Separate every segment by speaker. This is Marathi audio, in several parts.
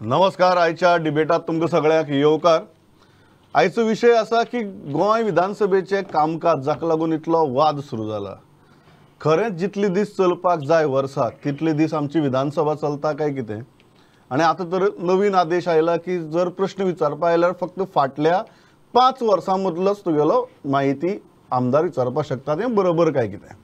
Speaker 1: नमस्कार. आयच्या डिबेटात तुमकां सगळ्यांक येवकार. आयचो विशय आसा की गोंय विधानसभेचे कामकाज जाका लागून इतलो वाद सुरू जाला. खरेंच जितले दीस चलपाक जाय वर्साक तितले दीस आमची विधानसभा चलता काय कितें? आनी आतां तर नवीन आदेश आयला की जर प्रश्न विचारपा आयल्यार फक्त फाटल्या 5 वर्सां मदलोच तुगेलो म्हायती आमदार विचारपाक शकता. तें बरोबर काय कितें?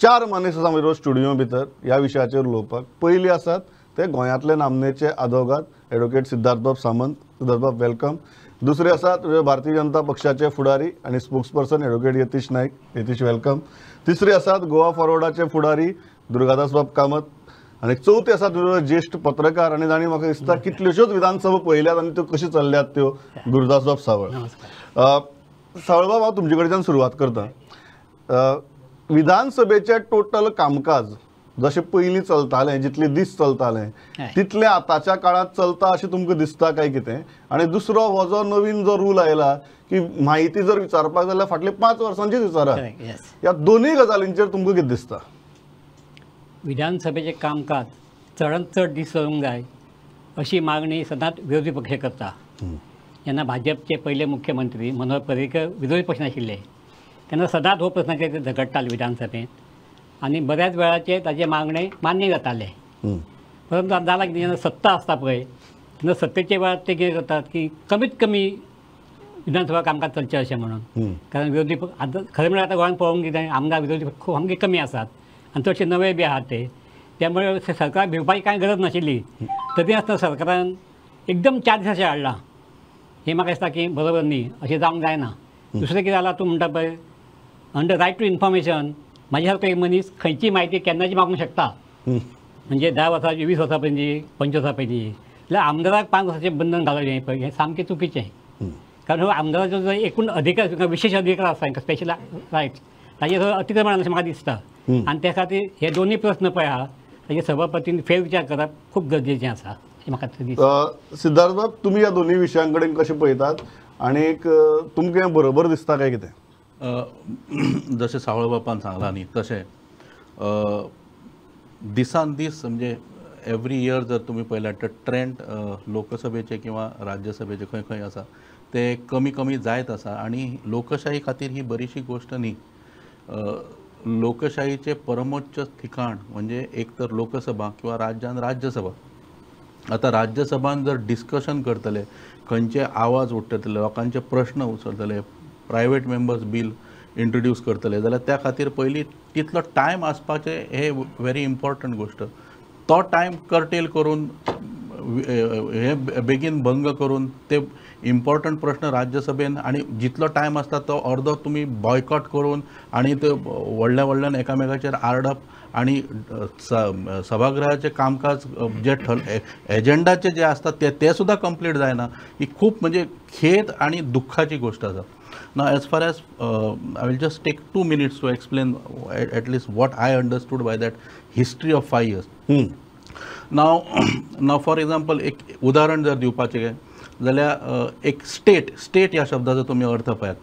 Speaker 1: 4 मनीस आसा आमचे स्टुडियो भितर ह्या विशयाचेर उलोवपाक. पयलीं आसात ते गोंयांतले नामनेचे आदवोगाद एडवोकेट सिद्धार्थ बाब सामंत. सिद्धार्थ बाब वेलकम. दुसरे आसात भारतीय जनता पक्षाचे फुडारी आणि spokesperson advocate Yatish Naik. Yatish welcome. तिसरे आसात गोवा फॉरवर्डाचे फुडारी दुर्गादास बाब कामत. आणि चौथे आसात ज्येष्ठ पत्रकार आणि जाणी म्हाका दिसता कितल्योश्योच विधानसभा पळयल्यात आनी त्यो कशी चल्ल्यात त्यो गुरुदास बाब सावळ. सावळ बाब, हांव तुमचे कडच्यान सुरवात करता. विधानसभेचे टोटल कामकाज जशें पयलीं चलतालें, जितले दीस चलतालें तितलें आतांच्या काळात चलता अशें तुमकां दिसता काय कितें? आनी दुसरो हो जो नवीन जो रूल आयला की म्हायती जर विचारपाक जाल्यार फाटले 5 वर्सांचीच विचारा, ह्या दोनूय गजालींचेर तुमकां कितें दिसता?
Speaker 2: विधानसभेचे कामकाज चडांत चड दीस चलूंक जाय अशी मागणी सदांच विरोधी पक्ष करता. जेन्ना भाजपचे पयले मुख्यमंत्री मनोहर पर्रीकर विरोधी पक्ष नाशिल्ले तेन्ना सदांच हो प्रश्नाचेर ते झगडटाले विधानसभेंत आनी बऱ्याच वेळाचे ताजे मागणे मान्य जाताले. परंतु जाला कितें, जेन्ना सत्ता आसता पळय तेन्ना सत्तेचे वेळार ते कितें करतात की कमीत कमी विधानसभा कामकाज चलचें अशें म्हणून. कारण विरोधी आतां खरें म्हळ्यार आतां गोंयांत पळोवंक कितें आमदार विरोधी पक्ष खूब सामके कमी आसात आनी चडशे नवे बी आहात ते. त्यामुळे सरकार भिवपाची कांय गरज नाशिल्ली. तरी आसतना सरकारान एकदम 4 दिसाचें हाडलां. हें म्हाका दिसता की बरोबर न्ही, अशें जावंक जायना. दुसरें कितें जालां, तूं म्हणटा पळय अंडर रायट टू इन्फॉर्मेशन, म्हाज्या सारको एक मनीस खंयची म्हायती केन्नाची मागूंक शकता. म्हणजे 10 वर्सांची 20 वर्सां पयलीं 25 वर्सां पयलीं जाल्यार आमदाराक 5 वर्सांचें बंधन घालचें हें पळय हें सामकें चुकीचें. कारण हो आमदाराचो जो एकूण अधिकार विशेष अधिकार आसा तांकां स्पेशल रायट्स ताजेर अतिक्रमण अशें म्हाका दिसता. आनी त्या खातीर हे दोनूय प्रस्न पळय आहा ताजे सभापतीन फेरविचार करप खूब गरजेचें आसा अशें म्हाका दिसता.
Speaker 1: सिद्धार्थ बाब, तुमी ह्या दोनूय विशयां कडेन कशें पळयतात आनी तुमकां हें बरोबर दिसता काय कितें?
Speaker 3: जशें सावळ बापान सांगलां न्ही तशें दिसान दीस म्हणजे एवरी इयर जर तुमी पळयल्यार तर ट्रेंड लोकसभेचे किंवा राज्यसभेचे खंय खंय आसा ते कमी कमी जायत आसा. आनी लोकशाही खातीर ही बरीशी गोश्ट न्ही. लोकशाहीचे परमोच्च ठिकाण म्हणजे एक तर लोकसभा किंवा राज्यान राज्यसभा. आता राज्यसभान जर डिस्कशन करतले, खंयचे आवाज उठतले, लोकांचे प्रश्न उचलतले, प्रायवेट मेंबर्स बील इंट्रोड्यूस करतले जाल्यार त्या खातीर पयलीं तितलो टायम आसपाचे हे व्हेरी इम्पॉर्टंट गोश्ट. तो टायम कर्टेल करून हे बेगीन भंग करून ते इम्पॉर्टंट प्रश्न राज्यसभेन आनी जितलो टायम आसता तो अर्दो तुमी बॉयकॉट करून आनी ते व्हडल्यान एकामेकाचेर आरडप आनी सभागृहाचे कामकाज जे एजेंडाचे जे आसता ते सुद्दां कंप्लीट जायना. ही खूब म्हणजे खेद आनी दुख्खाची गोश्ट आसा. Now, as far as I will just take 2 minutes to explain at least what I understood by that history of 5 years. Now, for example, एक उदाहरण जर दिवपाचें जाल्यार एक स्टेट ह्या शब्दाचो तुमी अर्थ पळयात.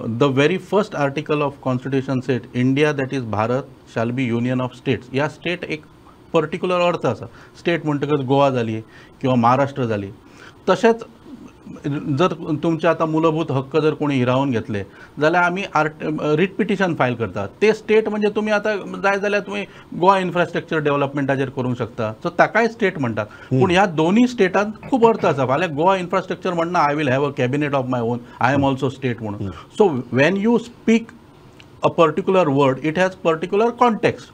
Speaker 3: The very first article of constitution set India that is Bharat shall be union of states. ह्या स्टेट एक पर्टिक्युलर अर्थ आसा. स्टेट म्हणटकच गोवा जाली किंवा महाराष्ट्र जाली. तशेंच जर तुमचे आता मूलभूत हक्क जर कोणी हिरावून घेतले जाल्यार आमी रिट पिटिशन फायल करतात. ते स्टेट म्हणजे तुम्ही आता जाय जाल्यार तुम्ही गोवा इन्फ्रास्ट्रक्चर डेव्हलपमेंटाचेर करूंक शकता. सो ताकाय स्टेट म्हणटात. पूण ह्या दोन्ही स्टेटांत खूब अर्थ आसा. फाल्यां गोवा इन्फ्रास्ट्रक्चर म्हणना I will have a cabinet of my own, I am also state म्हणून. So when you speak a particular word it has particular context.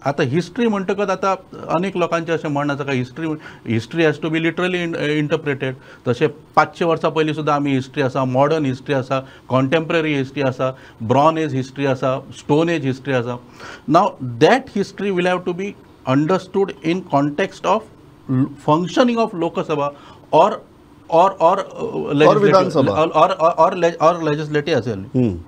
Speaker 3: आता हिस्ट्री म्हणटकच आता अनेक लोकांचे अशें म्हण आसा की history has to be literally interpreted. तशें 500 वर्सां पयलीं सुद्दां आमी हिस्ट्री आसा, मॉडर्न हिस्ट्री आसा, कॉन्टेम्पररी हिस्ट्री आसा, ब्रॉन एज हिस्ट्री आसा, स्टोन एज हिस्ट्री आसा. Now that history will have to be understood in context of functioning of Lok Sabha or legislative assembly.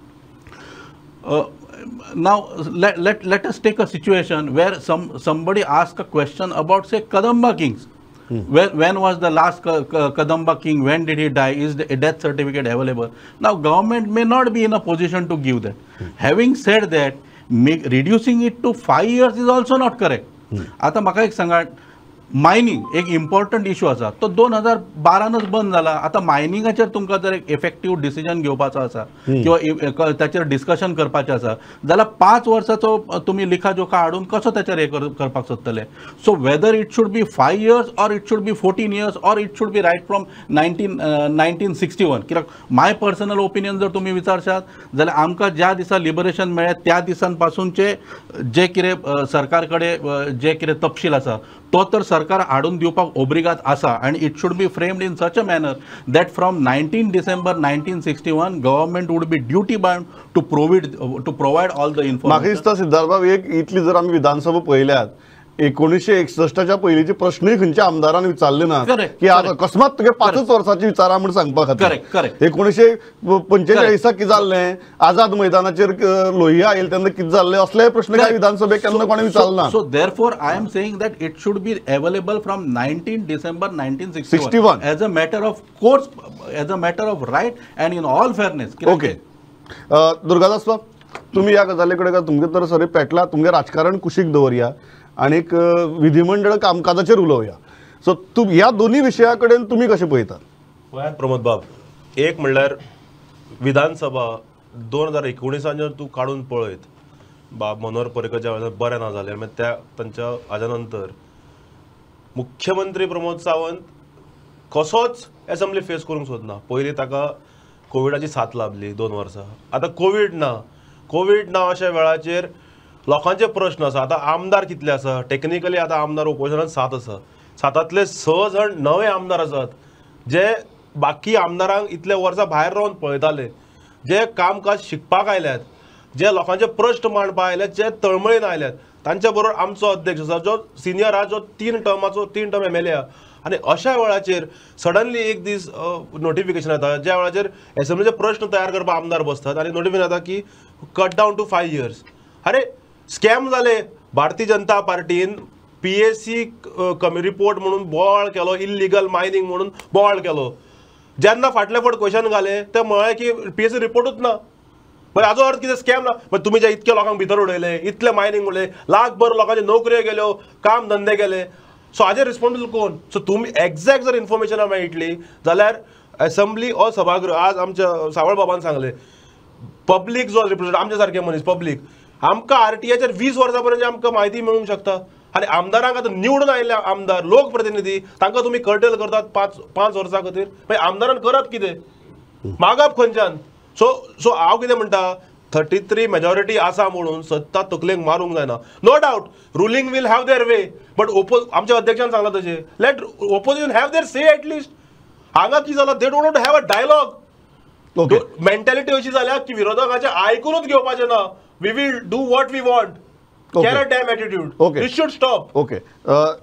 Speaker 3: Now let us take a situation where somebody asks a question about, say, Kadamba kings. When was the last Kadamba king? When did he die? Is the death certificate available? Now government may not be in a position to give that. Having said that, reducing it to 5 years is also not correct. आता म्हाका एक सांगात, मायनिंग एक इम्पॉर्टंट इशू आसा तो 2012नच बंद जाला. आतां मायनिंगाचेर तुमकां जर एक इफेक्टीव डिसिजन घेवपाचो आसा किंवा ताचेर डिस्कशन करपाचें आसा जाल्यार 5 वर्साचो तुमी लेखाजोखा हाडून कसो ताचेर हे करपाक सोदतले. So whether it should be 5 years or it should be 14 years or it should be right from 1961. कित्याक माय पर्सनल ओपिनियन जर तुमी विचारशात जाल्यार आमकां ज्या दिसा लिबरेशन मेळ्ळें त्या दिसान पासूनचे जे कितें सरकार कडेन जे कितें तपशील आसा तो तर सरकार हाडून दिवपाक ओब्रिगात आसा आनी it should be framed in such a manner that from 19 December 1961 government would be duty bound to provide all the
Speaker 1: म्हाका
Speaker 3: इन्फॉर्मेशन.
Speaker 1: दिसता सिद्धार्थ बाब एक इतली जर आमी विधानसभा पळयल्यात 1961च्या पयलींचे प्रश्नय खंयच्या आमदारान विचारले ना
Speaker 3: Correct,
Speaker 1: की अकस्मात तुगे 5 वर्साची विचारा म्हण सांगपा
Speaker 3: Correct,
Speaker 1: खातीर.
Speaker 3: correct.
Speaker 1: 1945 कितें जाल्लें आझाद मैदानाचेर लोहिया आयले तेन्ना कितें जाल्लें असले प्रश्न काय विधानसभेक केन्ना कोणी विचारला.
Speaker 3: So therefore I am saying that it should be available from 19 December 1961
Speaker 1: 61.
Speaker 3: as a matter of course, as a matter of right and in all fairness.
Speaker 1: Okay Durgadas बाब तुम्ही या गजाली कडेन तुमगे तर सरी पेटला तुमगे राजकारण कुशीक दवरया आणि एक विधिमंडळ कामकाजाचेर उलोवया. सो ह्या दोन्ही विशया कडेन तुमी कशें पळयतात?
Speaker 4: पळयात प्रमोद बाब, एक म्हणल्यार विधानसभा 2019 जर तूं काडून पळयत बाब मनोहर पर्रीकर ज्या वेळार बरें ना जालें मागीर त्या तांच्या हाज्या नंतर मुख्यमंत्री प्रमोद सावंत कसोच एसेंब्ली फेस करूंक सोदना. पयलीं ताका कोविडाची साथ लाभली 2 वर्सां. आतां कोविड ना अशा वेळाचेर लोकांचे प्रश्न आसा. आतां आमदार कितले आसा टेक्निकली आतां आमदार ओपोजिशनात 7 आसा. 7तले 6 जण नवे आमदार आसात जे बाकी आमदारांक इतले वर्सां भायर रावन पळयताले, जे कामकाज शिकपाक आयल्यात, जे लोकांचे प्रश्न मांडपाक आयल्यात, जे तळमळीन आयल्यात. तांच्या बरोबर आमचो अध्यक्ष आसा जो सिनियर आहा जो 3 टर्म MLA आहा. आनी अशा वेळाचेर सडनली एक दीस नोटिफिकेशन येता ज्या वेळाचेर एसेंब्लीचे प्रश्न तयार करपाक आमदार बसतात आनी नोटिफिकेशन येता की कट डावन टू 5 years. अरे स्कॅम जाले. भारतीय जनता पार्टीन PSC रिपोर्ट म्हणून बोवाळ केलो, इल्लिगल मायनिंग म्हणून बोवाळ केलो. जेन्ना फाटले फावट क्वेश्चन घाले ते म्हळें की PSC रिपोर्टूच ना. मागीर हाजो अर्थ कितें स्कॅम ना. मागीर तुमी जे इतके लोकांक भितर उडयले, इतले मायनिंग उडले, लाखभर लोकांचे नोकऱ्यो गेल्यो, काम धंदे गेले. सो हाजेर रिस्पॉन्सिबल कोण? सो तुमी एक्झॅक्ट जर इन्फॉर्मेशन मेळटली जाल्यार असेंब्ली ओ सभागृह आज आमच्या सावळ बाबान सांगले पब्लीक जो रिप्रेझेंट आमच्या सारखे मनीस पब्लीक आमकां RTIचेर 20 वर्सां पर्यंत आमकां म्हायती मेळूंक शकता. आनी आमदारांक आतां निवडून आयिल्ले आमदार लोकप्रतिनिधी तांकां तुमी कर्टेल करतात 5 वर्सां खातीर. मागीर आमदारान करप कितें? मागप खंयच्यान? सो हांव कितें म्हणटा 33 मेजॉरिटी आसा म्हणून सत्ता तकलेक मारूंक जायना. No doubt ruling will have their way but आमच्या अध्यक्षान सांगला तशें let opposition have their say at least. हांगा कितें जालां they don't have a dialogue. Mentality अशी जाल्या की विरोधकाचे आयकूनच घेवपाचें ना. We will do what we want. Care damn attitude. This should stop.
Speaker 1: Okay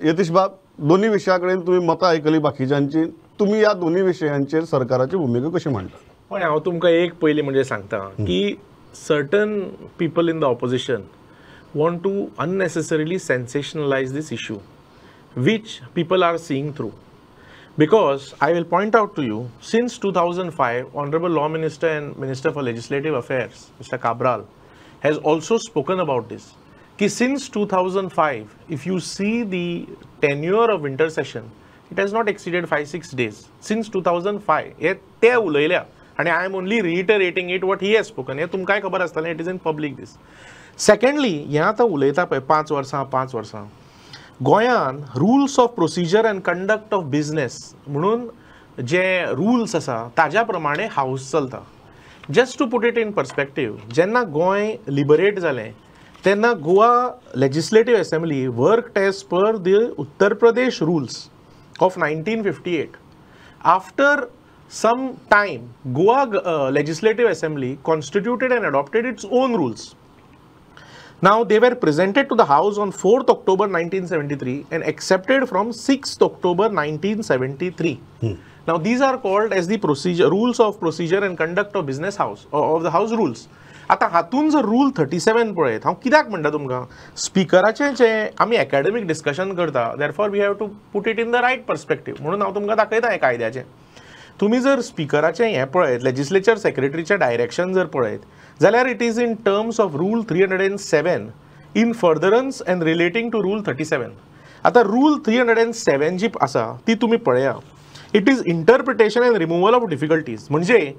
Speaker 1: Yatish बाब दोन्ही विशया कडेन तुमी मतां आयकली बाकीच्यांची. तुम्ही या दोन्ही विशयांचेर सरकाराची भुमिका कशी मांडटा?
Speaker 5: पण हांव तुमकां एक पयलीं म्हणजे सांगता की certain people in the opposition want to unnecessarily sensationalize this issue, which people are seeing through. Because I will point out to you, since 2005, Honorable Law Minister and Minister for Legislative Affairs, Mr. Cabral, has also spoken about this. Ki since 2005, if you see the tenure of winter session, it has not exceeded 5-6 days. Since 2005, ते उलयल्या. And I am only reiterating it what he has spoken. हे तुमकांय खबर आसतलें, it is in public this. Secondly, हें आतां उलयता पळय 5 वर्सां गोंयान rules of procedure and conduct of business म्हणून जे रुल्स आसा ताज्या प्रमाणे हाऊस चलता. Just to put it in perspective, जेन्ना गोंय लिबरेट जालें तेन्ना Goa legislative assembly worked as per the Uttar Pradesh rules of 1958. After some time, Goa Legislative Assembly constituted and adopted its own rules. Now they were presented to the House on 4th October 1973 and accepted from 6th October 1973. Now these are called as the rules of procedure and conduct of business house of the house rules. आता हातून जर रूल 37 पळयत हांव कित्याक म्हणटा तुमकां स्पिकराचें जें आमी एकाडेमीक डिस्कशन करता therefore we have to put it in the right perspective म्हणून हांव तुमकां दाखयता हें कायद्याचें. तुम्ही जर स्पिकराचें हें पळयत लेजिस्लेचर सेक्रेटरीचें डायरेक्शन जर पळयत जाल्यार it is in terms of rule 307 in furtherance and relating to rule 37. आता रूल 307 जी आसा ती तुम्ही पळया. It is interpretation and removal of difficulties. म्हणजे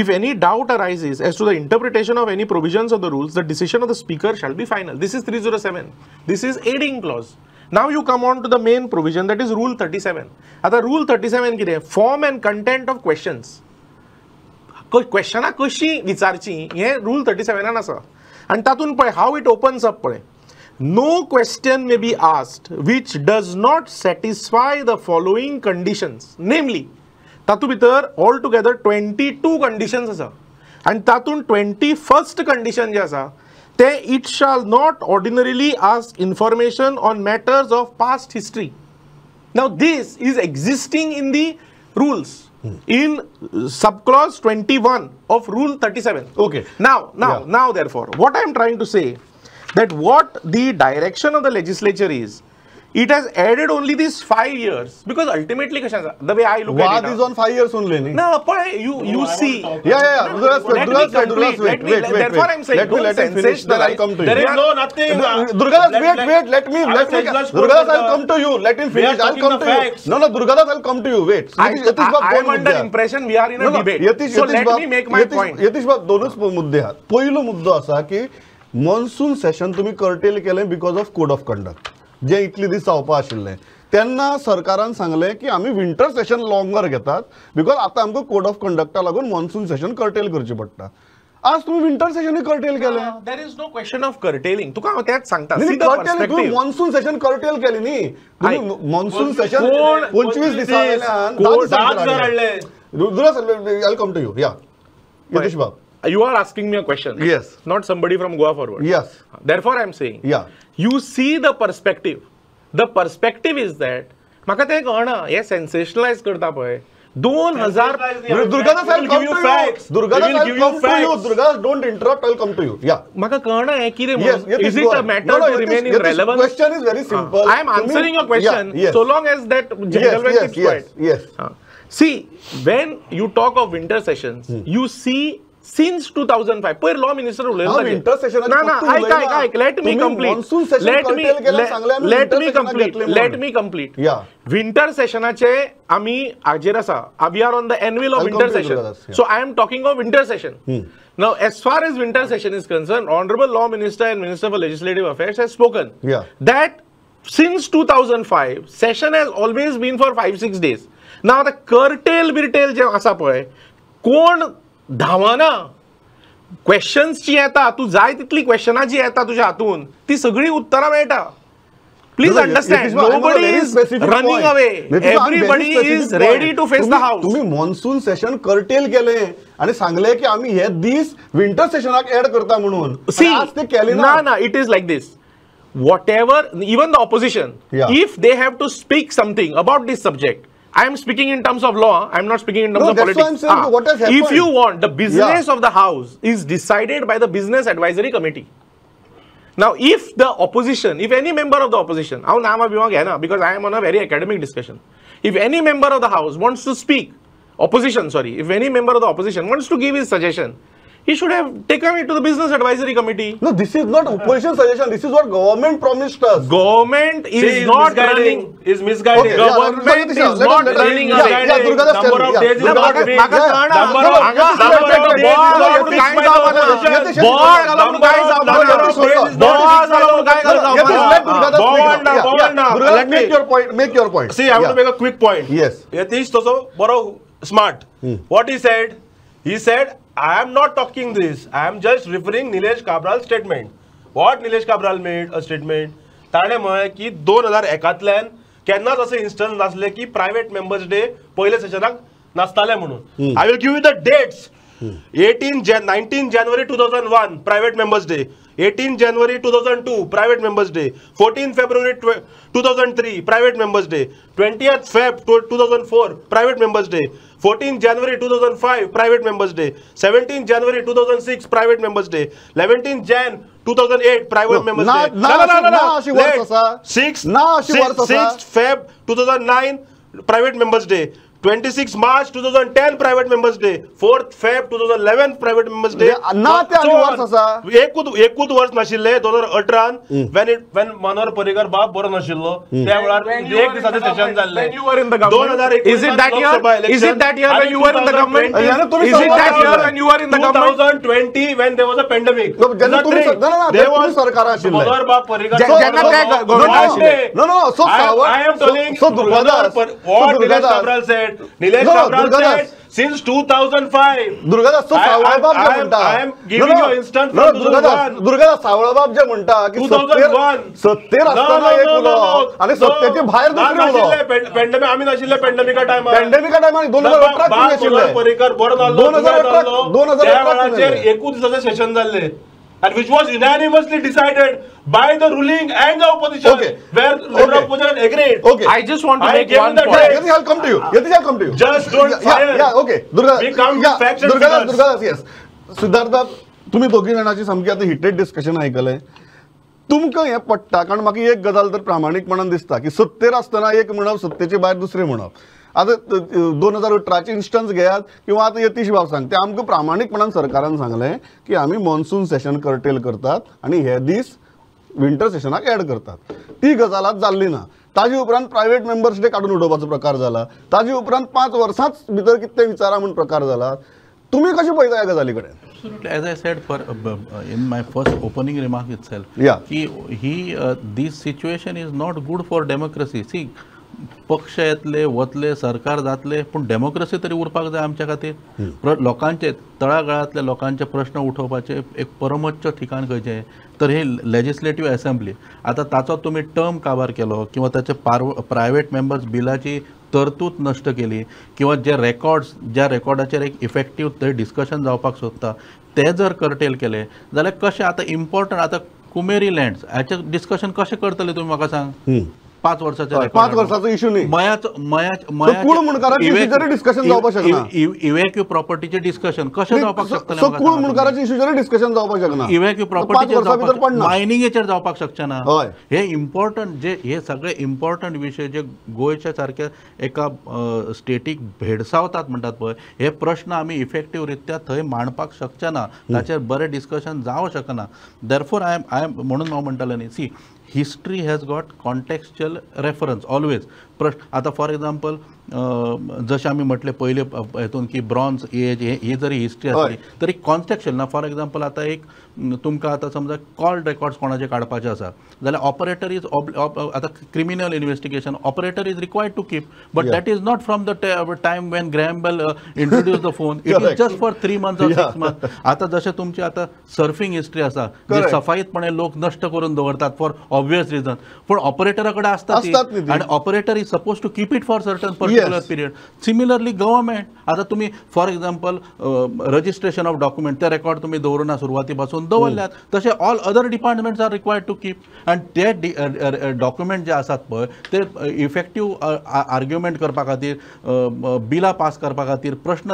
Speaker 5: if any doubt arises as to the interpretation of any provisions of the rules, the decision of the speaker shall be final. This is 307. This is aiding clause. Now you come on to the main provision, that is rule 37. आता rule 37 कितें? Form and content of questions. क्वेश्चनां कशी विचारची हे रूल 37 आसा. आनी तातूंत पळय हाव इट ओपन्स अप पळय. No question may be asked which does not satisfy the following conditions, namely तातूंत भितर ऑल टुगेदर 22 कंडिशन्स आसा आनी तातूंत 21st कंडिशन जे आसा ते इट शाल not ordinarily ask information on matters of past history. Now this is existing in the rules in subclause 21 of rule 37.
Speaker 1: Okay.
Speaker 5: Now therefore what I am trying to say that what the direction of the legislature is, it has added only these 5 years because ultimately the way I look at
Speaker 1: What
Speaker 5: it
Speaker 1: is on 5 years only?
Speaker 5: no you see
Speaker 1: Yeah.
Speaker 5: Therefore I'm saying
Speaker 1: let him finish, then I'll come to you.
Speaker 4: There is no nothing.
Speaker 1: Durgadas, wait. Let me. Durgadas, I'll come to you. Let him finish. I'll come to you. No, Durgadas, I'll come to you. Wait.
Speaker 5: I am under impression we are in a debate. So let me make my point.
Speaker 1: Yatish बाब दोनच मुद्दे आहात. पहिलो मुद्दो असा की मॉन्सून सेशन तुम्ही कर्टेल केलें because of code of conduct जे इतले दीस जावपा आशिल्लें. तेन्ना सरकारान सांगलें की आमी विंटर सेशन लॉंगर घेतात बिकॉज आतां आमकां कोड ऑफ कंडक्टा लागून मॉन्सून सेशन कर्टेल करचें पडटा. आज तुम्ही विंटर सेशनूय कर्टेल केलें.
Speaker 5: There is no question of curtailing. तुका हांव तेच सांगता.
Speaker 1: तुम्ही मॉन्सून सेशन कर्टेल केली न्ही. तुम्ही मॉन्सून सेशन 25 दिसा वयल्यान I'll come to you. Yeah. Yatish बाब.
Speaker 5: You are asking me a question.
Speaker 1: Yes.
Speaker 5: Not somebody from Goa forward.
Speaker 1: Yes.
Speaker 5: Therefore I am saying.
Speaker 1: Yeah.
Speaker 5: You see the perspective. The perspective is that म्हाका तें कळना हे सेन्सेशनलाइज करता पळय 2000
Speaker 1: Durgadas, I'll come to you. Durgadas, I'll come to you. Durgadas, don't interrupt. I'll come to you. Yeah.
Speaker 5: म्हाका कळना हे कितें
Speaker 1: Yes.
Speaker 5: is it a matter to remain in relevance?
Speaker 1: Question is very simple.
Speaker 5: I am answering your question
Speaker 1: Yeah, yes.
Speaker 5: so long as that gentleman keeps quiet.
Speaker 1: Yes.
Speaker 5: See, when you talk of winter sessions, you see since 2005 per law minister
Speaker 1: winter session
Speaker 5: let me complete.
Speaker 1: Yeah.
Speaker 5: Winter sessionaचे आम्ही हाजेर आसा. We are on the anvil of winter session. So I am talking of winter session. Now as far as winter session is concerned, Honorable Law Minister and Minister for Legislative Affairs has spoken that since 2005 session has always been for 5-6 days. Now the curtail जे आसा पळय कोण धावना क्वेश्चन्स जी येता तू जाय तितली क्वेश्चनां जी येता तुज्या हातून ती सगळी उत्तरां मेळटा. Please understand nobody is running away. Everybody is ready to face the house.
Speaker 1: तुम्ही मॉन्सून सेशन कर्टेल केले आणि सांगले की आम्ही हे दीस विंटर सेशनाक ऍड करता म्हणून. आज ते केले
Speaker 5: ना. It is like this. Whatever, even the opposition, if they have to speak something about this subject, I am speaking in terms of law, I am not speaking in terms of politics.
Speaker 1: What has happened?
Speaker 5: If you want, the business of the house is decided by the business advisory committee. Now, if the opposition, if any member of the opposition, because I am on a very academic discussion, if any member of the house wants to speak, if any member of the opposition wants to give his suggestion, he should have taken it to the business advisory committee.
Speaker 1: No, this is not opposition suggestion. This is what government promised us.
Speaker 5: Government is not running.
Speaker 4: Is misguiding.
Speaker 5: Government is not running away.
Speaker 4: Number of days is not big.
Speaker 1: Make your point.
Speaker 4: See, I want to make a quick point.
Speaker 1: Yes.
Speaker 4: Yatish Toso, boro smart. What he said? He said, I am not talking this. I am just referring Nilesh Kabral's statement. What Nilesh Kabral made a statement. ताणे म्हळें की 2001तल्यान केन्नाच असे इन्स्टन्स नासले की प्रायव्हेट मेंबर्स डे पयले सेशनाक नासताले म्हणून. I will give you the dates. 19 January 2001 private members day, 18 January 2002 private members day, 14 February 2003 private members day, 20th Feb 2004 private members day, 14 January 2005 private members day, 17 January 2006 private members day, 11 Jan 2008 private members day. No. 6th Feb 2009 private members day, 26 March 2010 private members day, 4th Feb 2011 private members day.
Speaker 1: ना ते आनी वर्स आसा.
Speaker 4: एकूच वर्स नाशिल्ले 2018 when मनोहर पर्रीकर बाब बरो नाशिल्लो त्या वेळार एक दिसाचे सेशन जाल्ले.
Speaker 5: When you were in the government,
Speaker 4: 2021
Speaker 5: is it that year? Is it that year when you were in the government? Is it that year when you were in the government?
Speaker 4: 2020 when there was a pandemic.
Speaker 1: No, जेन्ना तुम्ही सरकार आशिल्ले.
Speaker 4: मनोहर बाब पर्रीकर
Speaker 5: जेन्ना ते government आशिल्ले.
Speaker 1: No. So
Speaker 4: I am telling what Nilesh Kabral said. Nilesh Kabral said since 2005.
Speaker 1: Durgadas तो सावळबाब जे म्हणटा.
Speaker 4: I am giving you instance from 2001.
Speaker 1: Durgadas सावळबाब जे म्हणटा की
Speaker 4: 2001
Speaker 1: सत्तेर असताना एक उलो आणि सत्तेचे भायर दुसरे उलो.
Speaker 4: पॅन्डेमिक आम्ही नाशिल्ले पॅन्डेमिका टायमार.
Speaker 1: पॅन्डेमिका टायमार 2018 क नाशिल्ले.
Speaker 4: पर्रीकर बरो जाल्लो
Speaker 1: 2018
Speaker 4: त्या वेळाचेर एकूच दिसाचे सेशन जाल्ले. And which was unanimously decided by the ruling and the opposition, where the opposition agreed.
Speaker 1: Okay.
Speaker 5: I just want to
Speaker 4: I
Speaker 5: make
Speaker 4: gave
Speaker 5: one
Speaker 4: the
Speaker 5: point.
Speaker 4: date.
Speaker 1: Yetish, I'll come to you.
Speaker 4: Just don't fire.
Speaker 1: Yeah, okay. Durgadas,
Speaker 4: We come with facts and figures.
Speaker 1: Durgadas, yes. Siddharth, तुम्ही दोघी जाणांची सामकी आता हिटेड डिस्कशन आयकलें. तुमकां हें पडटा कारण म्हाका एक गजाल तर प्रामाणीकपणान दिसता की सत्तेर आसतना एक म्हणप सत्तेचे भायर दुसरें म्हणप. आता 2018 इन्स्टन्स घेयात किंवा आता यतीश बाब सांगते आमकां प्रामाणीकपणान सरकारान सांगलें की आमी मॉन्सून सेशन कर्टेल करतात आणि हे दीस विंटर सेशनाक ऍड करतात. ती गजाल आज जाल्ली ना. ताजे उपरांत प्रायव्हेट मेंबर्स डे काडून उडोवपाचो प्रकार जाला. ताजे उपरांत 5 वर्सांच भितर कितें विचारा म्हूण प्रकार जाला. तुम्ही कशे पळयता ह्या गजाली कडेन?
Speaker 3: Absolutely, as I said in my first opening remark itself, this situation is not good for democracy. See, पक्ष येतले वतले सरकार जातले पण डेमोक्रेसी तरी उरपाक जाय आमच्या खातीर. लोकांचे तळागाळातल्या लोकांचे प्रश्न उठोवपाचे एक परमोच्च ठिकाण खंयचें तर हे लेजिस्लेटिव्ह असेंब्ली. आता ताचो तुम्ही टर्म काबार केलो किंवा त्याचे प्रायव्हेट मेंबर्स बिलाची तरतूद नष्ट केली किंवा जे रेकॉर्ड्स ज्या रेकॉर्डाचेर एक इफेक्टीव थंय डिस्कशन जावपाक सोदता ते जर कर्टेल केले जाल्यार कशें आता इम्पॉर्टंट आता कुमेरी लँड्स हाचें डिस्कशन कशें करतले तुमी म्हाका सांग. 5 वर्षाचे
Speaker 1: 5 वर्षाचो इश्यू न्ही. कूळ मुणकाराची इश्यूचेर डिस्कशन जावपाक शकना.
Speaker 3: इव्हॅक्यू प्रॉपर्टीचे डिस्कशन कशें जावपाक शकतलें.
Speaker 1: कूळ मुणकाराची इश्यूचेर डिस्कशन जावपाक शकना.
Speaker 3: इव्हॅक्यू प्रॉपर्टी मायनिंगेचेर जावपाक शकना. हे इम्पॉर्टंट जे हे सगळे इम्पॉर्टंट विशय जे गोंयच्या सारक्या एका स्टेटीक भेडसावतात म्हणटात पळय हे प्रश्न आमी इफेक्टीव रित्या थंय मांडपाक शकचे ना. ताचेर बरें डिस्कशन जावं शकना. देरफोर आय एम म्हणून हांव म्हणटालो न्ही see history has got contextual reference always. आता फॉर एक्झाम्पल जशें आमी म्हटलें पयले हेतून की ब्रॉन्झ एज ही जरी हिस्ट्री आसली तरी कॉन्टेक्स्चुअल ना. फॉर एक्झाम्पल आता एक तुमकां आतां समजा कॉल रेकॉर्ड्स कोणाचे काडपाचे आसा जाल्यार ऑपरेटर इज आतां criminal investigation operator is required to keep but that is not from the time when Graham Bell introduce the phone. It is just for 3 months or 6 months. आता जशें तुमची आता सर्फिंग हिस्ट्री आसा जी सफाईतपणे लोक नष्ट करून दवरतात फॉर ऑब्वियस रिजन पण ऑपरेटरा कडेन आसता आणि operator is suppose to keep it for certain particular period. Similarly government आता तुम्ही for example registration of document ते रेकॉर्ड तुम्ही दवरुना सुरवाती पासून दवरल्यात तसे all other departments are required to keep आनी ते डॉक्युमेंट जे आसात पळय ते इफेक्टीव आर्ग्युमेंट करपा खातीर बिलां पास करपा खातीर प्रश्न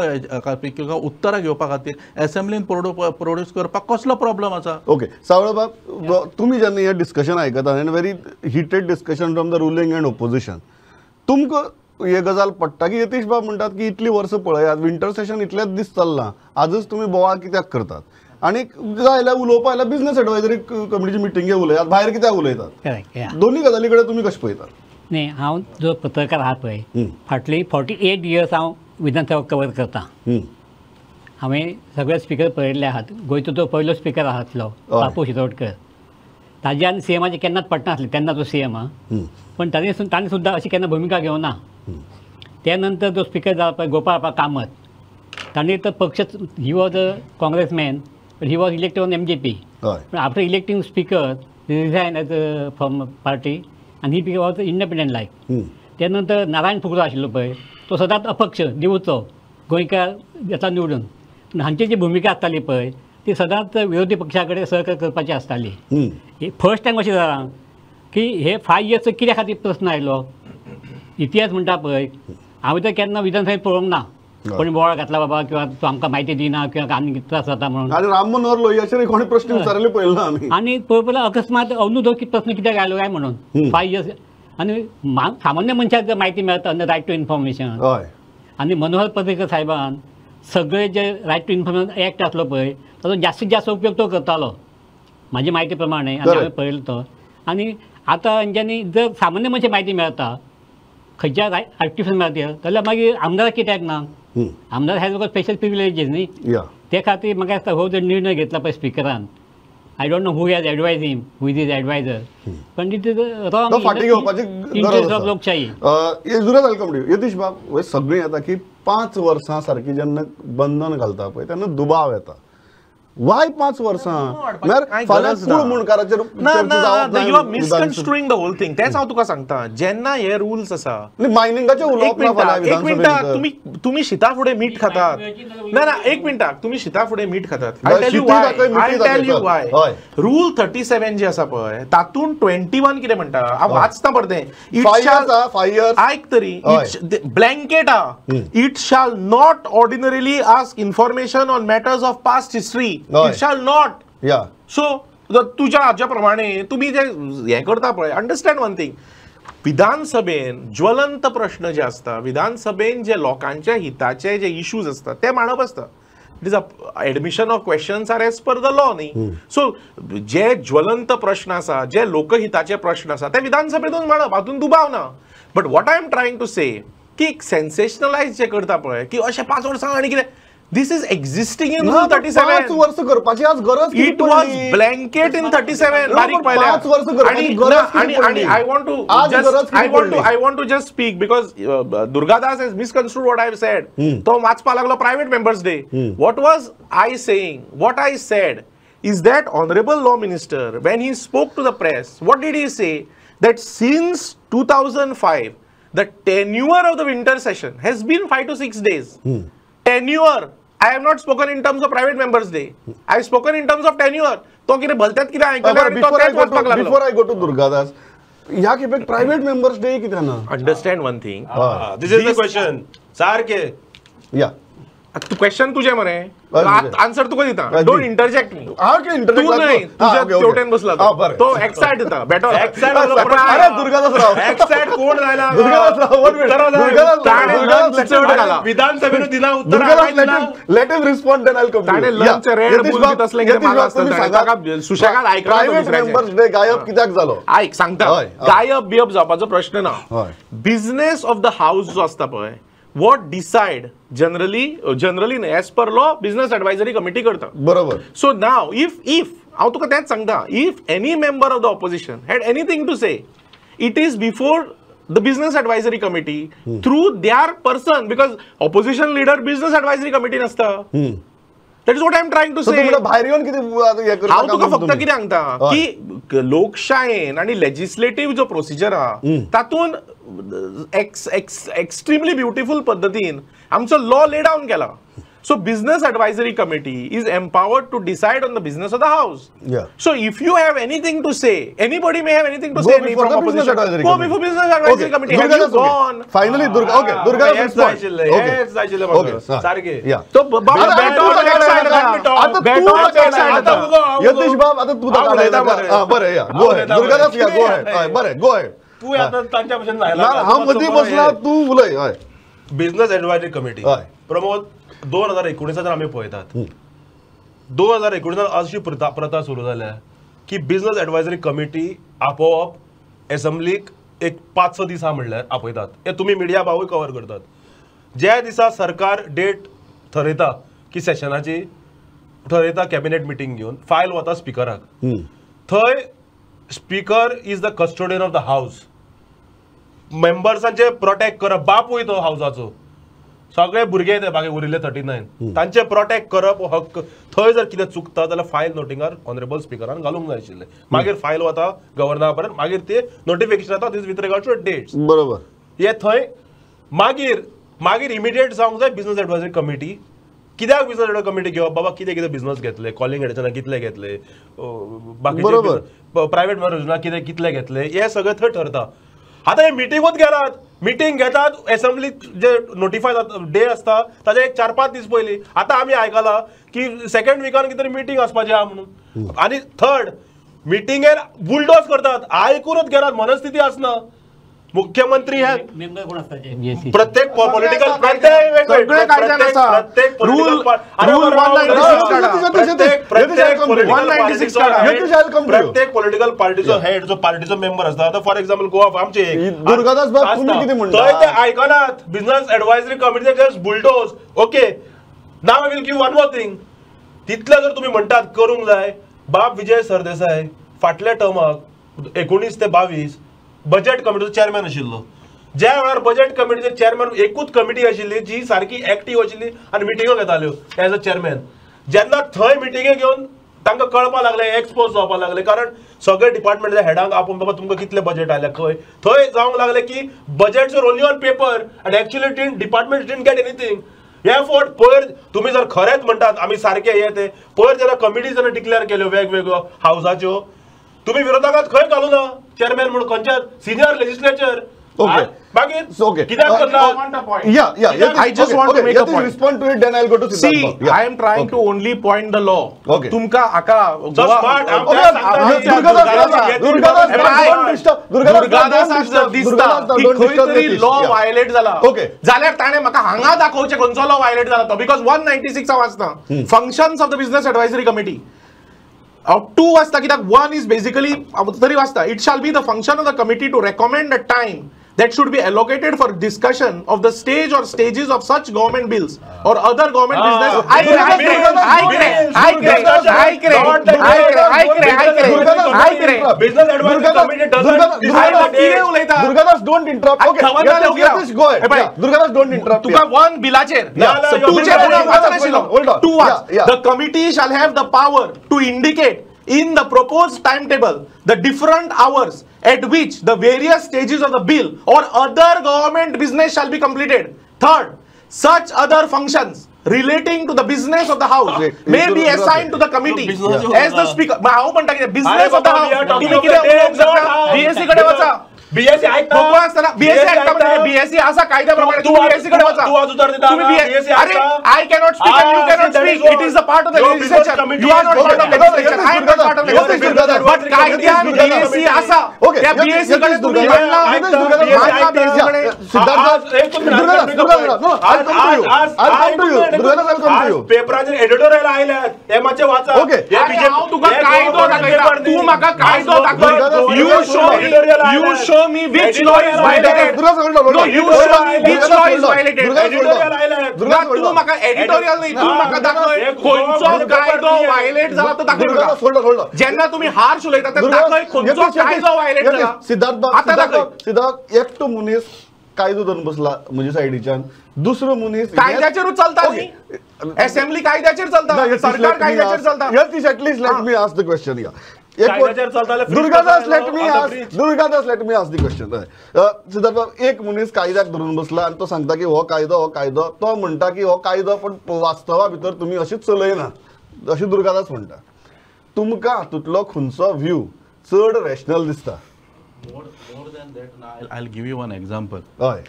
Speaker 3: किंवा उत्तरां घेवपा खातीर असेंब्लीन प्रोड्यूस करपाक कसलो प्रॉब्लम आसा.
Speaker 1: ओके सावळबाब तुम्ही जेन्ना हे डिस्कशन आयकता and very heated discussion from the ruling and opposition तुमकां हे गजाल पडटा की यतीश बाब म्हणटात की इतली वर्स पळयात विंटर सेशन इतलेच दीस चल्लां आजच तुम्ही बोवाळ कित्याक करतात आणि जाल्यार उलोवपा आयल्यार बिझनेस एडवायझरी कमिटीची मिटिंगे उलयात भायर कित्याक उलयतात. दोन्ही गजाली कडेन तुमी कशें पळयतात?
Speaker 2: न्ही हांव जो पत्रकार आहा पळय फाटली 48 years हांव विधानसभा कवर करता. हांवें सगळे स्पिकर पळयल्ले आहात. गोंयचो तो पयलो स्पिकर आहातलो बापू शिरोडकर. ताज्यान सीएमाचे केन्नाच पडनासले तेन्ना तो सीएम पण तांणी सुद्दां अशी केन्ना भुमिका घेवना. त्या नंतर जो स्पिकर जाला पळय गोपाळ कामत तांणी तर पक्ष he was a congressman but he was elected on MJP. After electing speaker resign as from party आनी ही वॉज इंडिपेंडंट लायक. त्या नंतर नारायण फुगलो आशिल्लो पळय तो सदांच अपक्ष दिवचो गोंयकार येता निवडून. हांची जी भुमिका आसताली पळय ती सदांच विरोधी पक्षा कडेन सहकार्य करपाची आसताली. फर्स्ट टायम अशें जालां की हे 5 years कित्या खातीर प्रस्न आयलो इतिहास म्हणटा पळय हांवें तर केन्ना विधानसभेत पळोवंक ना कोणी बोवाळ घातला बाबा किंवा तूं आमकां म्हायती दिना किंवा आनी त्रास जाता म्हणून.
Speaker 1: आनी राम मनोहर लोहियाचेर कोणी प्रश्न विचारले पळयलो ना आमी.
Speaker 2: आनी पळयल्यार अकस्मात अवनूदो प्रश्न कित्याक आयलो काय म्हणून 5 years आनी सामान्य मनशाक जर म्हायती मेळटा रायट टू इन्फॉर्मेशन आनी मनोहर पर्रीकर साहेबान सगळे जे रायट टू इन्फॉर्मेशन एक्ट आसलो पळय ताचो जास्तीत जास्त उपयोग तो करतालो म्हाजी म्हायती प्रमाणे आनी हांवें पळयलो तो. आनी आतां हेंच्यांनी जर सामान्य मातशी म्हायती मेळटा खंयच्या आर्टिफिशियल मेळटा जाल्यार मागीर आमदार कित्याक ना. आमदार हॅज गॉट स्पेशल प्रिविलेजीस न्ही. ते खातीर म्हाका दिसता हो जर निर्णय घेतला पळय स्पिकरान, I don't know who has advised him, who is adviser, पण इट इज रॉंग
Speaker 1: फाटी घेवपाची
Speaker 2: इंटरेस्ट ऑफ लोकशाही.
Speaker 1: जुरा वेलकम यतीश बाब, सगळीं येता की 5 वर्सां सारकी जेन्ना बंधन घालता पळय तेन्ना दुबाव येता. वाय 5 वर्सां फाल्यां फूल मुणकाराचेर
Speaker 5: you are misconstruing the whole thing. तेच हांव तुका सांगता, जेन्ना हे रुल्स आसा
Speaker 1: मायनिंगाचे उलोवप ना फाल्यां
Speaker 5: एक मिनटाक तुम्ही शिता फुडें मीठ खातात. ना ना एक मिनटाक तुम्ही शिता फुडें मीठ खातात. I tell you Y rule 37 जे आसा पळय तातूंत 21 कितें म्हणटा हांव वाचता परतें.
Speaker 1: 5 years
Speaker 5: आयक तरी ब्लँकेट इट शाल not ordinarily ask information on matters of past history. It शाल नॉट. सो तुझ्या हाच्या प्रमाणे तुम्ही जे हे करता पळय, अंडरस्टँड वन थिंग, विधानसभेन ज्वलंत प्रश्न जे असता, विधानसभेन जे लोकांच्या हिताचे जे इश्यूज असतात ते मांडप असता. It is admission of questions are as per the law न्ही. सो जे ज्वलंत प्रश्न आसा, जे लोकहिताचे प्रश्न आसा ते विधानसभेतून मांडप, हातून दुबाव ना. But what I am trying to say की सेन्सेशनलायज जे करता पळय की अशें 5 वर्सां आनी कितें, this is existing in Rule 37.
Speaker 1: 5 वर्ष करपाची आज गरज किती
Speaker 5: It was blanket in 37. बारीक पाहिल्या.
Speaker 1: 5 वर्ष करपाची गरज किती पडली?
Speaker 5: I want to just speak because Durgadas has misconstrued what I have said. तो वाचपा लागलो Private Members Day. What was I saying? What I said is that Honorable Law Minister, when he spoke to the press, what did he say? That since 2005, the tenure of the winter session has been 5 to 6 days. Tenure. I have not spoken in terms of Private Members Day. I have spoken in terms of tenure. तो कितें भलत्यात कितें आयकलें आनी तो तेच वाचपाक लागलो.
Speaker 1: Before I go to Durgadas, ह्या खेपेक Private Members Day कित्याक ना?
Speaker 5: Understand one thing.
Speaker 4: This is the question. सारके.
Speaker 1: Yeah.
Speaker 5: तू क्वेश्चन तुझे मरे, आन्सर तुका दिता. डोंट इंटरजेक्ट मी. तू नाही तुझ्या तेवटेन बसला तो एक्साइड दिता. Better Exide.
Speaker 1: अरे दुर्गादास राव,
Speaker 4: एक्साइड कोण जायला?
Speaker 1: दुर्गादास राव,
Speaker 4: विधानसभेन दिला उत्तर.
Speaker 1: Let him respond then I will come.
Speaker 5: ताणे लंच रेड बोलत असले की मला असतं सुशागात ऐकला.
Speaker 1: प्रायव्हेट मेंबर्स डे गायब कित्याक जालो?
Speaker 5: ऐक सांगता, गायब बियब जावपाचो प्रश्न ना. बिझनेस ऑफ द हाऊस जो असता पळय, what decide generally as per law business advisory committee करता.
Speaker 1: बरोबर.
Speaker 5: So now if हांव तुका तेच सांगता, if any member of the opposition had anything to say, it is before the business advisory committee through their person, because opposition leader business advisory committee नसता. That is what I am trying to say.
Speaker 1: तुम्ही बाहेर येऊन किती हे करता?
Speaker 5: हांव तुका फक्त कितें सांगता की लोकशायेन आणि लेजिस्लेटिव्ह जो प्रोसिजर आहा तातून एक्स्ट्रीमली ब्युटिफुल पद्धतीन आमचो लॉ ले डावन केला. So business advisory committee is empowered to decide on the business of the house.
Speaker 1: Yeah.
Speaker 5: So if you have anything to say, anybody may have anything to say from opposition. Go before business advisory committee. Have you gone?
Speaker 1: Finally, Durga. Okay, Durga is point. Okay.
Speaker 4: सारके.
Speaker 1: Yeah.
Speaker 5: So
Speaker 1: यतीश बाब आता तू बरं या गो अहेड. दुर्गादास या गो अहेड. बरं गो अहेड.
Speaker 4: तू आता तांच्या भशेन
Speaker 1: हा मधी बसला तू उलय. हय.
Speaker 4: बिझनेस एडवायझरी कमिटी प्रमोद 2019 आमी पळयतात. 2019 अशी प्रथा सुरू जाल्या की बिझनेस एडवायझरी कमिटी आपोआप एसेंब्लीक एक 5-6 दीस म्हणल्यार आपयतात. हे तुम्ही मिडिया भावूय कव्हर करतात. ज्या दिसा सरकार डेट ठरयता की सेशनाची ठरयता कॅबिनेट मिटींग घेवन फायल वता स्पिकराक. थंय speaker is the custodian of the house. मेंबर्सांचे प्रोटेक्ट करप, बापूय तो हाऊसाचो. सगळे भुरगे ते बाकी उरिल्ले 39 तांचे प्रोटेक्ट करप हक्क. थंय जर कितें चुकता जाल्यार फायल नोटिंगार ऑनरेबल स्पिकरान घालूंक जाय आशिल्लें. मागीर फायल वता गव्हर्नरा पर्यंत, मागीर ते नोटिफिकेशन येता दीस विथ रिगार्ड टू डेट्स.
Speaker 1: बरोबर.
Speaker 4: हे थंय मागीर इमिडिएट जावंक जाय बिझनेस एडवायझरी कमिटी. कित्याक बिझनेस एडवायझरी कमिटी घेवप? बाबा कितें कितें बिझनेस घेतले, कॉलिंग एडिशनाक कितले घेतले, बाकीचे प्रायव्हेट योजना कितले घेतले, हे सगळें थंय ठरता. आता हे मिटिंगूच घेतात. मिटिंग घेतात एसेंब्लीत जे नोटिफाय डे असता ताजे एक 4-5 दीस पयलीं. आता आमी आयकलां की सेकंड विकान कितें मिटींग आसपाचें आहा म्हणून. आनी थर्ड मिटिंगेर बुलडोज करतात. आयकूनच घेतात, मनस्थिती आसना. मुख्यमंत्री हे
Speaker 2: मेंबर कोण असतात BSc?
Speaker 4: प्रत्येक पॉलिटिकल
Speaker 5: सगळे कायद्यात असा. Rule 196 काढा.
Speaker 4: प्रत्येक पॉलिटिकल पार्टीचो हेड जो पार्टीचो मेंबर असता. आता फॉर एक्झाम्पल गोवा आमचे
Speaker 1: दुर्गादास बाब, तुम्ही किती म्हणता?
Speaker 4: थंय ते आयकनात business advisory committee just bulldoze. Okay, now I will give one more thing. तितलं जर तुम्ही म्हणतात करूंक जाय, बाब विजय सरदेसाय फाटल्या टर्माक 19 ते 22 बजेट कमिटीचो चेअरमॅन आशिल्लो. ज्या वेळार बजेट कमिटीचे चेअरमॅन एकूच कमिटी आशिल्ली जी सारकी एक्टिव्ह आशिल्ली आणि मिटिंगो घेताल्यो एज अ चेअरमॅन. जेन्ना थंय मिटिंगे घेवन तांकां कळपा लागले, एक्सपोज जावपा लागले, कारण सगळे डिपार्टमेंटाच्या हेडांक आपूण बाबा तुमकां कितले बजेट आयल्या खंय थंय जावंक लागले की budgets are only on paper and actually department didn't get anything. हे फोट पयर तुम्ही जर खरेंच म्हणटात आमी सारखे हे ते पयर जेन्ना कमिटी जेन्ना डिक्लेअर केल्यो वेगवेगळ्यो हावसाच्यो, तुम्ही विरोधकात खंय घालूं ना चेअरमॅन म्हणून खंयच्या सिनियर लेजिस्लेचर.
Speaker 1: Okay.
Speaker 4: मागीर कित्याक करना?
Speaker 5: I just want to make a point.
Speaker 1: Respond to it, then I'll go to
Speaker 5: See,
Speaker 1: Siddharth. Yeah.
Speaker 5: I am trying to only point the law.
Speaker 1: Okay.
Speaker 5: तुमका आका
Speaker 4: Just smart. I'm
Speaker 1: Okay,
Speaker 4: just सांगता
Speaker 1: दुर्गादास don't disturb.
Speaker 5: दुर्गादासाक जर दिसता की खंय तरी लॉ वायलेट जाला,
Speaker 1: Okay.
Speaker 5: जाल्यार ताणे म्हाका हांगा दाखोवचे खंयचो लॉ वायलेट जाला तो. बिकॉज 196 वाचता functions of the business advisory committee. 2 वाचता कित्याक 1 इज बेसिकली तरी वाचता. It shall be the function of the committee to recommend a time that should be allocated for discussion of the stage or stages of such government bills or other government business. I
Speaker 4: business advisory committee doesn't.
Speaker 1: Durgadas, don't interrupt. Okay, yes, go ahead. Yeah, Durgadas, don't interrupt.
Speaker 5: तुका 1 बिलाचेर 2 चे पुढे वाचन आशिल्लो.
Speaker 1: Hold on.
Speaker 5: 2 watch. The committee shall have the power to indicate in the proposed timetable the different hours at which the various stages of the bill or other government business shall be completed. Third, such other functions relating to the business of the house may be assigned to the committee as the speaker. हांव म्हणटा की business of the house तुम्ही कितें उलोवंक शकता? BSc कडे वचा.
Speaker 4: बीएससी ऐक
Speaker 5: नको असताना BSc ऐकता म्हणजे BSc असा कायद्याप्रमाणे तुम्ही BSc कडे वचा.
Speaker 4: तू आज उतर देता
Speaker 5: तुम्ही
Speaker 4: BSc
Speaker 5: अरे I cannot speak and you cannot speak. It is a part of the legislature. You are not part of the legislature. I am not part of the legislature. But कायद्यान BSc असा त्या BSc कडे तुम्ही म्हणला BSc कडे
Speaker 4: पेपराचेर एडिटोरियल आयल्यात हे मातशे वाचा.
Speaker 5: हांव तुका कायदो दाखयता. तू म्हाका कायदो दाखय. You show me which law is violated. No, you show me which law is violated. तू म्हाका एडिटोरियल नाही, तू म्हाका दाखय खंयचो कायदो वायलेट जाला तो दाखय म्हाका. जेन्ना तुम्ही हार्श उलयता तेन्ना दाखय खंयचो कायदो वायलेट जाला.
Speaker 1: सिद्धार्थ एकटो मनीस कायदो धरून बसला म्हणजे सायडीच्यान, दुसरो मनीस
Speaker 5: कायद्याचेरूच चलता न्ही. असेंब्ली कायद्याचेर चलता, सरकार कायद्याचेर चलता.
Speaker 1: At least let me ask the question.
Speaker 4: Durgadas,
Speaker 1: let me ask the question. Siddharth, एक मनीस कायद्याक धरून बसला आणि तो सांगता की हो कायदो तो म्हणटा की हो कायदो पण वास्तवा भितर तुम्ही अशीच चलयना अशी दुर्गादास म्हणटा. तुमकां हातूंतलो खंयचो व्ह्यू चड रॅशनल दिसता?
Speaker 3: More than that, I'll give you one example.
Speaker 1: हय,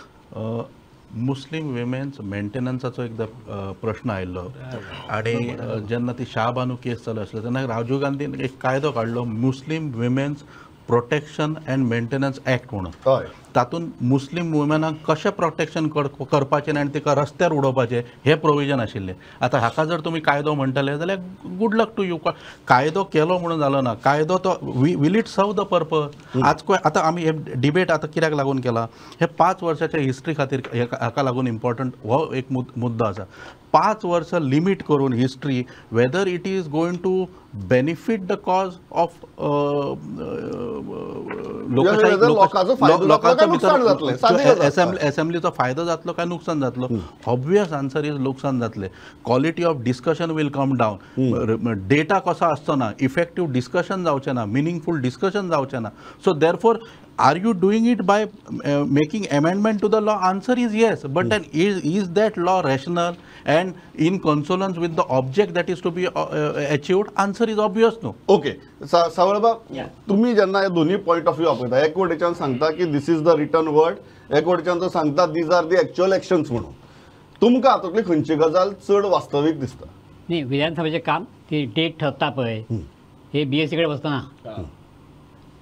Speaker 3: मुस्लिम विमेन्स मेंटेनन्साचो एकदा प्रश्न आयिल्लो आणि जेन्ना ती शाहबानू केस चालू आसली तेन्ना राजीव गांधीन एक कायदो काडलो Muslim women's protection and maintenance act म्हणून.
Speaker 1: हय,
Speaker 3: तातूंत मुस्लिम वुमनाक कशें प्रोटेक्शन करपाचें आनी तिका रस्त्यार उडोवपाचें हें प्रोविजन आशिल्लें. आतां हाका जर तुमी कायदो म्हणटले जाल्यार गूड लक टू यू. कायदो केलो म्हणून जालो ना. कायदो तो will it serve the purpose. आज आतां आमी हे डिबेट आतां कित्याक लागून केला, हे 5 वर्साच्या हिस्ट्री खातीर हाका लागून इम्पॉर्टंट हो एक मुद्दो आसा. 5 वर्सां लिमीट करून history whether it is going to benefit the cause of असेंब्लीचो फायदो जातलो काय नुकसान जातलो? ऑब्वियस आन्सर इज नुकसान जातले. Quality of discussion will come down. Data कसो आसचो ना, इफेक्टीव डिस्कशन जावचें ना, मिनिंगफूल डिस्कशन जावचें ना. So देरफोर are you doing it by making amendment to the law? Answer is yes, but then is that law rational and in consonance with the object that is to be achieved? Answer is obvious no.
Speaker 1: Okay. Savalba, तुम्ही जेन्ना हे दोन्ही पॉइंट ऑफ व्ह्यू वापरता, एक वटेच्यान सांगता की this is the written word, एक वटेच्यान तो सांगता these are the actual actions म्हणून. तुमकां हातूंतली खंयची गजाल चड वास्तवीक दिसता?
Speaker 2: नाही, विधानसभेचे काम ते डेट ठरता पळय, हे BSc कडे बसतना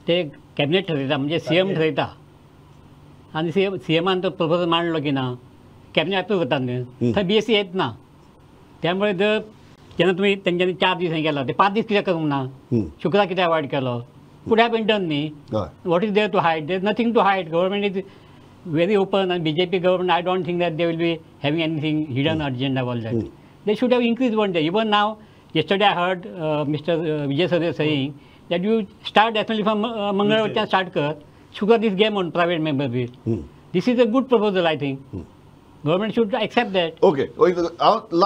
Speaker 2: ते कॅबिनेट ठरयता म्हणजे CM ठरयता. आनी सीएमान तो प्रपोजल मांडलो की ना कॅबिनेट अप्रूव्ह करतात न्ही थंय BSc येत ना. त्यामुळे जर जेन्ना तुमी तेंच्यांनी 4 दीस हें केलो ते 5 दीस कित्याक करूंक ना. शुक्रार कित्याक अवॉयड केलो कुड हॅव बीन डन न्ही. What is there to hide. There is nothing to hide. Government is very open and BJP government, I don't think that they will be having anything hidden agenda all that. They should have increased one day. Even now, yesterday I heard Mr. Vijay Sarve saying that you start definitely from Mangalore start kar, sugar this game on private member bill. This is a good proposal, I think. Government should accept that.
Speaker 1: Okay.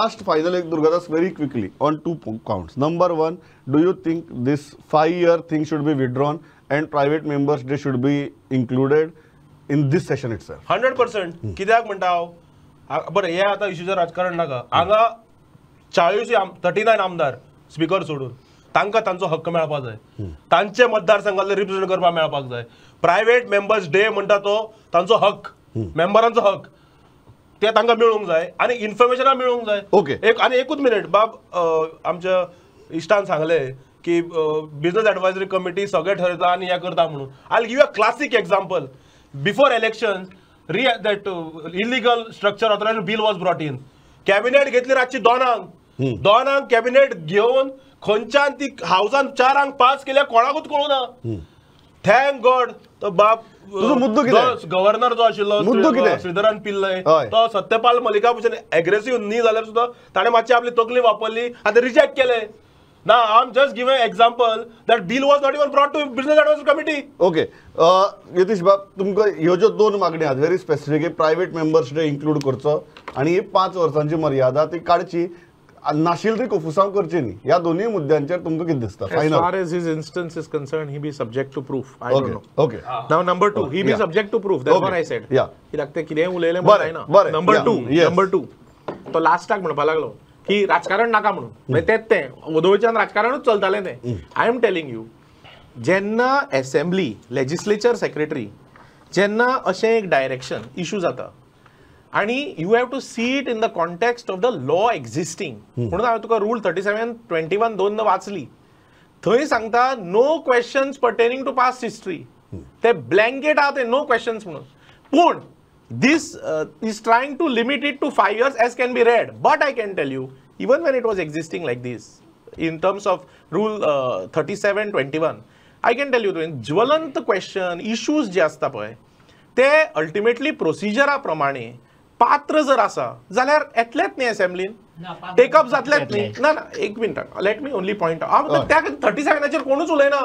Speaker 1: Last final Durgadas very quickly on 2 counts. Number 1, do you think this 5-year thing should be withdrawn and private members they should be included in this session itself?
Speaker 4: 100%. कित्याक म्हणटा हांव बरें हे आतां इश्यूचें राजकारण नाका. हांगा 39 आमदार स्पीकर सोडून तांकां तांचो हक्क मेळपाक जाय. तांचे मतदारसंघातले रिप्रेझेंट करपाक मेळपाक जाय. प्रायवेट मेंबर्स डे म्हणटा तो तांचो हक्क, मेंबरांचो हक्क ते तांकां मेळूंक जाय आनी इन्फॉर्मेशनां मेळूंक जाय.
Speaker 1: ओके.
Speaker 4: एकूच मिनिट बाब आमच्या इश्टान सांगले की बिझनेस एडवायझरी कमिटी सगळे ठरयता आनी हें करता म्हणून. I give a classic example. Before elections, that illegal structure authorization bill was brought in. Cabinet घेतली रातची दोनांक कॅबिनेट घेऊन खंयच्यान ती हाऊसान 4 पास केल्या कोणाकूच कळूना. थँक गॉड तो बाप गव्हर्नर जो आशिल्लो श्रीधरन पिल्लय तो सत्यपाल मलिका भूषण एग्रेसिव्ह न्ही जाल्यार सुद्दां ताणें मातशी आपली तकली वापरली आनी रिजेक्ट केले. Now I'm just giving an example that bill was not even brought to business advisory committee.
Speaker 1: Okay. Yatish बाब तुमकां ह्यो ज्यो 2 मागण्यो आहात very specific private members day include करचो आनी 5 वर्सांची मर्यादा ती काडची नाशिल्ली ती कोफुसांव करची न्ही. ह्या दोनूय मुद्द्यांचेर तुमकां कितें दिसता?
Speaker 5: As far as his instance is concerned, he be subject to proof. I don't know.
Speaker 1: Okay.
Speaker 5: Now number 2, he be subject to proof. That's what I said.
Speaker 1: Yeah.
Speaker 5: कित्याक ते कितें उलयलें म्हणटा ना. Number 2. तो लास्टाक म्हणपाक लागलो की राजकारण नाका म्हणून. म्हणजे तें वदोळच्यान राजकारणूच चलतालें तें. आय एम टेलिंग यू जेन्ना असेंब्ली लेजिस्लेचर सेक्रेटरी जेन्ना अशें एक डायरेक्शन इश्यू जाता आनी you have to see it in the context of the law existing. म्हणून हांवें तुका रूल 37-21 दोनदा वाचली. थंय सांगता no questions pertaining to past history. ते ब्लँकेट आहा ते नो क्वेश्चन्स म्हणून. पूण this is trying to limit it to 5 years as can be read. But I can tell you, even when it was existing like this, in terms of rule 37-21, I can tell you that ज्वलंत question, issues जे असता पळय ते ultimately procedure प्रमाणे पात्र जर आसा जाल्यार येतलेच न्ही असेंब्लीन टेकअप जातलेच न्ही. ना एक minute let me only point हांव त्या 37चेर कोणूच उलयना.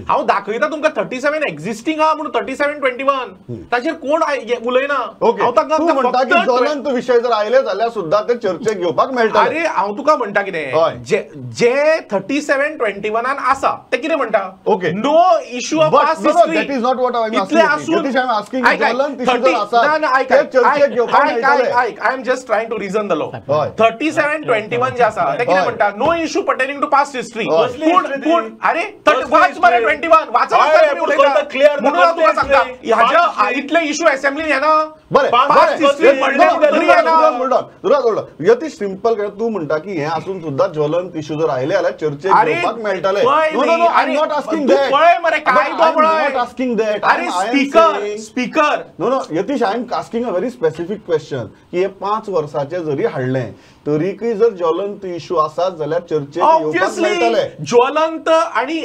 Speaker 5: हांव दाखयता तुमकां 37 एक्झिस्टिंग आहा म्हणून 37-21 ताचेर कोण उलयना. हांव ताका
Speaker 1: म्हणटा की ज्वलंत विशय जर आयले जाल्यार सुद्दां ते चर्चेक घेवपाक मेळटा.
Speaker 5: अरे हांव तुका म्हणटा कितें जे 37-21 आसा ते कितें म्हणटा no issue of past history.
Speaker 1: That is not what I am asking. ज्वलंत इश्यू जर आसा ते चर्चेक घेवपाक मेळटले.
Speaker 5: I am just trying to reason the law. 37-21 जे आसा ते कितें म्हणटा no issue pertaining to past history. पूण अरे वाच मरे 21 वाचा क्लियर म्हणून तुका सांगता ह्याच्या इतले इश्यू असेंब्लीन येना. पास्ट हिस्ट्री
Speaker 1: म्हणटा यती सिंपल तू म्हणटा की हे आसून सुद्दां ज्वलंत इश्यू जर आयले जाल्यार चर्चेक घेवपाक मेळटले. I am not asking that.
Speaker 5: पळय मरे काय तो
Speaker 1: नॉट आस्किंग दॅट.
Speaker 5: अरे speaker
Speaker 1: no Yatish I am asking a very specific question की हे 5 वर्साचे जरी हाडलें तरीकय जर ज्वलंत इश्यू आसात जाल्यार चर्चेक येवपाक मेळटले.
Speaker 5: ज्वलंत आणि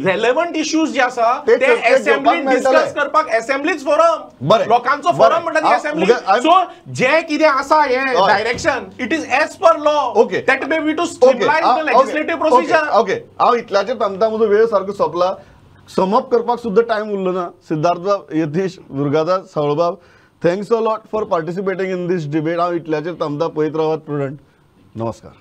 Speaker 5: रेलेवंट इश्यूज जे आसा ते असेंब्लीन डिस्कस करपाक असेंब्लीच फोरम लोकांचो फोरम म्हणटा ती असेंब्ली. सो जे कितें आसा हे direction it is as per law.
Speaker 1: Okay.
Speaker 5: That may be to streamline the legislative procedure.
Speaker 1: Okay हांव इतल्याचेर थांबता. म्हजो वेळ सारको सोंपला. समअप करपाक सुद्दां टायम उरलो ना. सिद्धार्थ बाब, Yatish, Durgadas, सावळबाब, thanks a lot for participating in this debate. हांव इतल्याचेर थांबता. पळयत रावात प्रुडंट. नमस्कार.